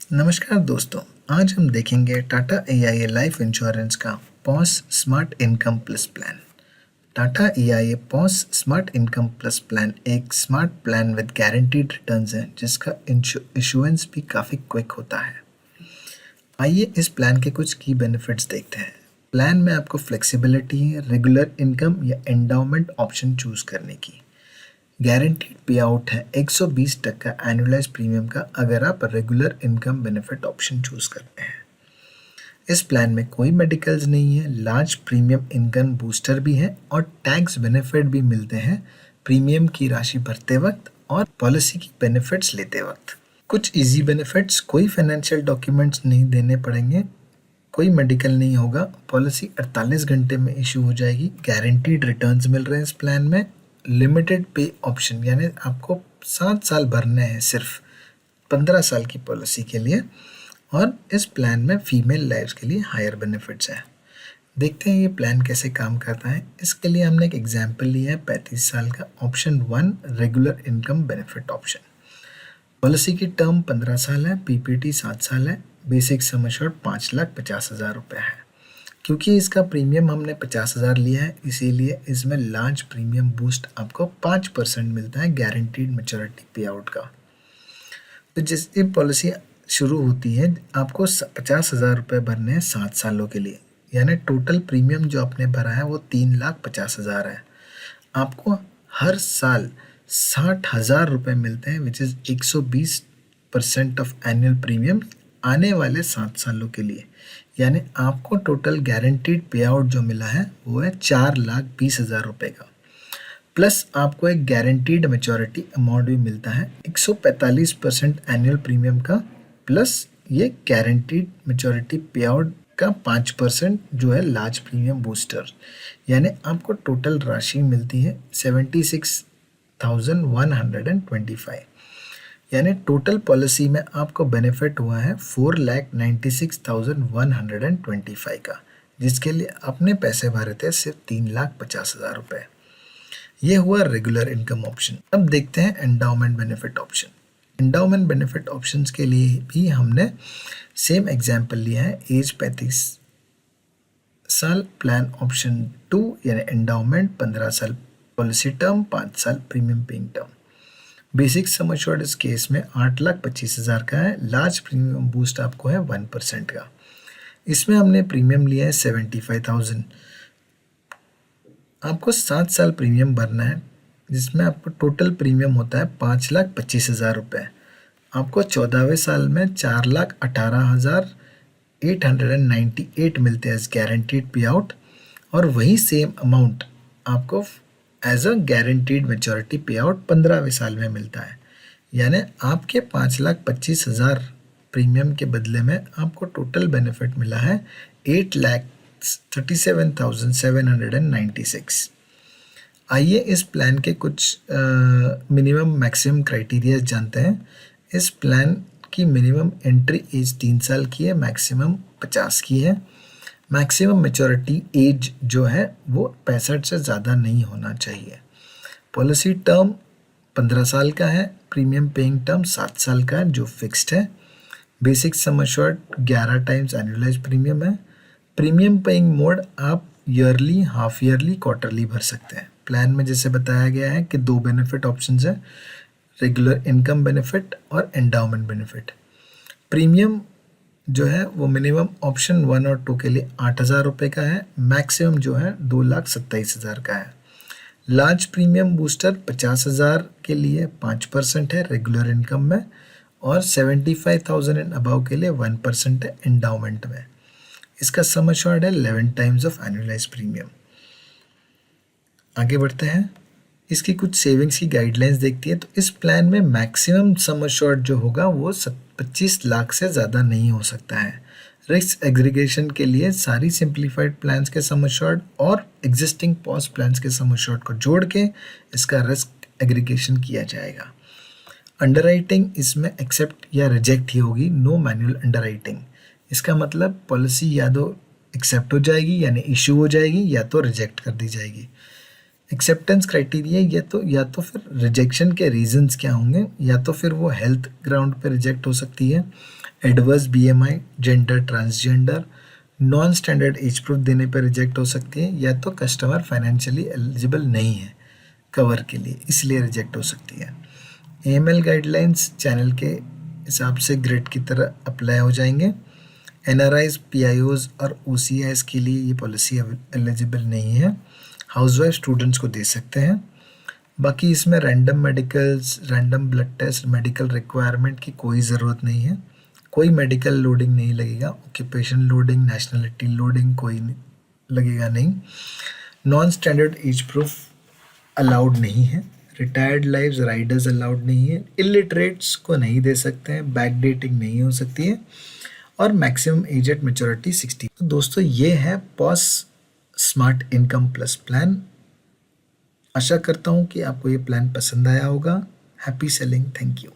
नमस्कार दोस्तों, आज हम देखेंगे टाटा AIA लाइफ इंश्योरेंस का POS smart income plus plan. Tata AIA POS smart income plus plan एक smart plan with guaranteed returns है जिसका इशुएंस भी काफ़ी क्विक होता है। आइए इस प्लान के कुछ की बेनिफिट्स देखते हैं। प्लान में आपको फ्लेक्सिबिलिटी है रेगुलर इनकम या एंडाउमेंट ऑप्शन चूज करने की। गारंटीड पे आउट है 120% एनुअलाइज प्रीमियम का अगर आप regular income benefit option choose करते हैं। इस प्लान में कोई मेडिकल्स नहीं है, लार्ज प्रीमियम इनकम बूस्टर भी है और टैक्स बेनिफिट भी मिलते हैं प्रीमियम की राशि भरते वक्त और पॉलिसी की बेनिफिट्स लेते वक्त। कुछ इजी बेनिफिट्स, कोई फाइनेंशियल डॉक्यूमेंट्स नहीं देने पड़ेंगे, कोई मेडिकल नहीं होगा, पॉलिसी 48 घंटे में इशू हो जाएगी, गारंटीड रिटर्न्स मिल रहे हैं इस प्लान में, लिमिटेड पे ऑप्शन यानी आपको 7 साल भरने हैं सिर्फ 15 साल की पॉलिसी के लिए, और इस प्लान में फीमेल लाइफ के लिए हायर बेनिफिट्स हैं। देखते हैं ये प्लान कैसे काम करता है। इसके लिए हमने एक एग्जाम्पल लिया है 35 साल का। Option 1 regular income benefit option. Policy की टर्म 15 साल है, पीपीटी 7 साल है, बेसिक सम एश्योर्ड 5,50,000 रुपये है। क्योंकि इसका प्रीमियम हमने 50,000 लिया है इसीलिए इसमें लार्ज प्रीमियम बूस्ट आपको 5% मिलता है गारंटीड मैच्योरिटी पे आउट का। तो जैसे पॉलिसी शुरू होती है आपको 50,000 रुपये भरने हैं 7 सालों के लिए, यानी टोटल प्रीमियम जो आपने भरा है वो 3,50,000 है। आपको हर साल 60,000 रुपये मिलते हैं which is 120% of annual premium आने वाले 7 सालों के लिए। यानी आपको टोटल गारंटीड पे आउट जो मिला है वो है 4,20,000 रुपये का, प्लस आपको एक गारंटीड मैच्योरिटी अमाउंट भी मिलता है 145% एनुअल प्रीमियम का, प्लस ये गारंटीड मैच्योरिटी पे आउट का 5% जो है लार्ज प्रीमियम बूस्टर। यानी आपको टोटल राशि मिलती है 76,125। यानी टोटल पॉलिसी में आपको बेनिफिट हुआ है 4,96,125 का, जिसके लिए अपने पैसे भरे थे सिर्फ 3,50,000 रुपये। ये हुआ रेगुलर इनकम ऑप्शन। अब देखते हैं endowment benefit option. Endowment benefit options के लिए भी हमने सेम एग्जाम्पल लिया है। एज 35 साल, प्लान ऑप्शन 2 यानी एंडाउमेंट 15 साल, पॉलिसी टर्म 5 साल, premium paying term. Basic sum assured इस केस में 8,25,000 का है, लार्ज प्रीमियम बूस्ट आपको है 1% का। इसमें हमने प्रीमियम लिया है 75,000। आपको 7 साल प्रीमियम भरना है जिसमें आपको टोटल प्रीमियम होता है 5,25,000 रुपये। आपको 14वें साल में 4,18,898 मिलते हैं एज गारंटीड पे आउट, और वही सेम अमाउंट आपको एज अ गारंटीड मैच्योरिटी पे आउट 15वें साल में मिलता है। यानी आपके 5,25,000 प्रीमियम के बदले में आपको टोटल बेनिफिट मिला है 8,37,796। आइए इस प्लान के कुछ मिनिमम मैक्सिमम क्राइटेरिया जानते हैं। इस प्लान की मिनिमम एंट्री एज 3 साल की है, मैक्सिमम 50 की है। मैक्सिमम मैच्योरिटी एज जो है वो 65 से ज़्यादा नहीं होना चाहिए। पॉलिसी टर्म 15 साल का है, प्रीमियम पेइंग टर्म 7 साल का है जो फिक्स्ड है। Basic sum assured 11 times annualise premium है। प्रीमियम पेइंग मोड आप ईयरली, हाफ ईयरली, क्वार्टरली भर सकते हैं। प्लान में जैसे बताया गया है कि 2 बेनिफिट ऑप्शंस हैं, रेगुलर इनकम बेनिफिट और एंडाउमेंट बेनिफिट। प्रीमियम जो है वो मिनिमम ऑप्शन 1 और 2 के लिए 8,000 रुपये का है, मैक्सिमम जो है 2,27,000 का है। लार्ज प्रीमियम बूस्टर 50,000 के लिए 5% है रेगुलर इनकम में, और 75,000 एंड अबव के लिए 1% है एंडाउमेंट में। इसका सम एश्योर्ड है 11 टाइम्स ऑफ एनुअलाइज प्रीमियम। आगे बढ़ते हैं, इसकी कुछ सेविंग्स की गाइडलाइंस देखती है। तो इस प्लान में मैक्सिमम सम एश्योर्ड जो होगा वो 25 लाख से ज़्यादा नहीं हो सकता है। रिस्क एग्रीगेशन के लिए सारी सिंप्लीफाइड प्लान्स के सम एश्योर्ड और एग्जिस्टिंग पॉज प्लान्स के सम एश्योर्ड को जोड़ के इसका रिस्क एग्रीगेशन किया जाएगा। अंडरराइटिंग इसमें एक्सेप्ट या रिजेक्ट ही होगी, नो मैनुअल अंडरराइटिंग। इसका मतलब पॉलिसी या तो एक्सेप्ट हो जाएगी यानी इशू हो जाएगी, या तो रिजेक्ट कर दी जाएगी। एक्सेप्टेंस क्राइटेरिया या तो फिर रिजेक्शन के रीजंस क्या होंगे, या तो फिर वो हेल्थ ग्राउंड पे रिजेक्ट हो सकती है, adverse BMI, gender transgender, non standard age proof देने पर रिजेक्ट हो सकती है, या तो कस्टमर फाइनेंशियली एलिजिबल नहीं है कवर के लिए इसलिए रिजेक्ट हो सकती है। एएमएल गाइडलाइंस चैनल के हिसाब से ग्रिड की तरह अप्लाई हो जाएंगे। एनआरआईज, पीआईओज और ओसीआईज के लिए ये पॉलिसी एलिजिबल नहीं है, हाउसवाइफ स्टूडेंट्स को दे सकते हैं। बाकी इसमें random medicals, random blood test, medical requirement की कोई ज़रूरत नहीं है, कोई मेडिकल लोडिंग नहीं लगेगा, ऑक्यूपेशन लोडिंग, नेशनलिटी लोडिंग कोई लगेगा नहीं। Non standard age proof allowed नहीं है, रिटायर्ड लाइव्स राइडर्स अलाउड नहीं है, इलिटरेट्स को नहीं दे सकते हैं, बैक डेटिंग नहीं हो सकती है, और मैक्सिमम एज एट मेच्योरिटी 60। तो दोस्तों ये है POS smart income plus plan. आशा करता हूँ कि आपको ये प्लान पसंद आया होगा। Happy selling, thank you.